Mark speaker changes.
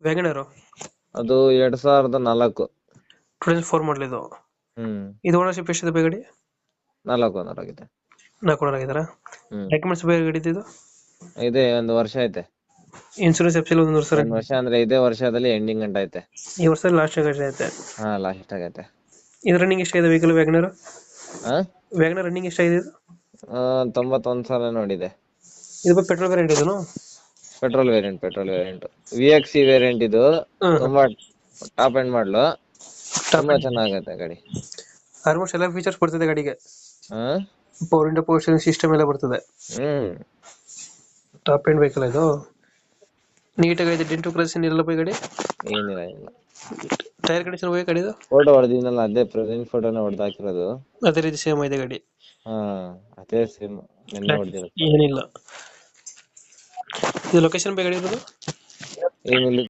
Speaker 1: ವ್ಯಾಗನರು
Speaker 2: ಅದು 2004.
Speaker 1: 2004 ಮಾಡಲ್ ಇದು.
Speaker 2: ಹ್ಮ್
Speaker 1: ಇದು ಓನರ್ಶಿಪ್ ಎಷ್ಟಿದೆ ಬೈ ಗಾಡಿ?
Speaker 2: 4 ಓನರ್ ಆಗಿದೆ.
Speaker 1: 4 ಓನರ್ ಆಗಿದಾರಾ?
Speaker 2: ಹ್ಮ್
Speaker 1: ಡಾಕ್ಯುಮೆಂಟ್ಸ್ ಬೈ ಗಾಡಿ ಇದು?
Speaker 2: ಇದೆ 1 ವರ್ಷ ಐತೆ.
Speaker 1: ಇನ್ಸೂರೆನ್ಸ್ ಎಫ್ಸಿಲ್ 1 ವರ್ಷ
Speaker 2: 1 ವರ್ಷ ಅಂದ್ರೆ ಇದೇ ವರ್ಷದಲ್ಲಿ ಎಂಡಿಂಗ್ ಗಂಟ ಐತೆ.
Speaker 1: ಈ ವರ್ಷದಲ್ಲಿ ಲಾಸ್ಟ್ ಗಾಡಿ ಐತೆ.
Speaker 2: ಹಾ ಲಾಸ್ಟ್ ಆಗೈತೆ.
Speaker 1: ಇದು ರನ್ನಿಂಗ್ ಎಷ್ಟಾಗಿದೆ ವೆಹಿಕಲ್ ವ್ಯಾಗನರ್?
Speaker 2: ಹಾ
Speaker 1: ವ್ಯಾಗನರ್ ರನ್ನಿಂಗ್ ಎಷ್ಟಾಗಿದೆ ಇದು?
Speaker 2: 91 ನೋಡಿದೆ.
Speaker 1: ಇದು ಪೆಟ್ರೋಲ್ ವೇರಿಯಂಟ್ ಇದನ್ನು?
Speaker 2: ಪೆಟ್ರೋಲ್ ವೇರಿಯಂಟ್ VXC ವೇರಿಯಂಟ್ ಇದು. ತುಂಬಾ ಟಾಪ್ ಎಂಡ್ ಮಾಡ್ಲು. ತುಂಬಾ ಚೆನ್ನಾಗೈತೆ ಗಾಡಿ.
Speaker 1: ಆಲ್ಮೋಸ್ಟ್ ಎಲ್ಲ ಫೀಚರ್ಸ್ ಬರ್ತದೆ ಗಾಡಿಗೆ.
Speaker 2: ಹಾ
Speaker 1: power Indo power steering system ಎಲ್ಲ ಬರ್ತದೆ.
Speaker 2: ಹ್ಮ್
Speaker 1: ಟಾಪ್ ಎಂಡ್ ವೆಹಿಕಲ್ ಇದು. ನೀಟಾಗಿ ಐತೆ, ಡೆಂಟು ಕ್ರಾಸ್ ಏನಿರಲ್ಲ ಬೈ ಗಾಡಿ?
Speaker 2: ಏನಿಲ್ಲ.
Speaker 1: ಟೈರ್ ಕಂಡೀಷನ್ ಹೋಗಿ ಗಾಡಿದು?
Speaker 2: ಫೋಟೋ ಹೊಡೆದಿನಲ್ಲ, ಅದೇ ಪ್ರೆಸೆಂಟ್ ಫೋಟೋನ ಹೊಡೆದು ಹಾಕಿರೋದು.
Speaker 1: ಅದೇ ರೀತಿ ಸೇಮ್ ಇದೆ ಗಾಡಿ?
Speaker 2: ಹಾ ಅದೇ ಸೇಮ್ ನಿನ್ನೆ ಹೊಡೆದಿರೋದು.
Speaker 1: ಏನಿಲ್ಲ. ಇದು ಲೊಕೇಶನ್ ಬೈ ಗಾಡಿ ಇರೋದು?
Speaker 2: ಏನಿಲ್ಲ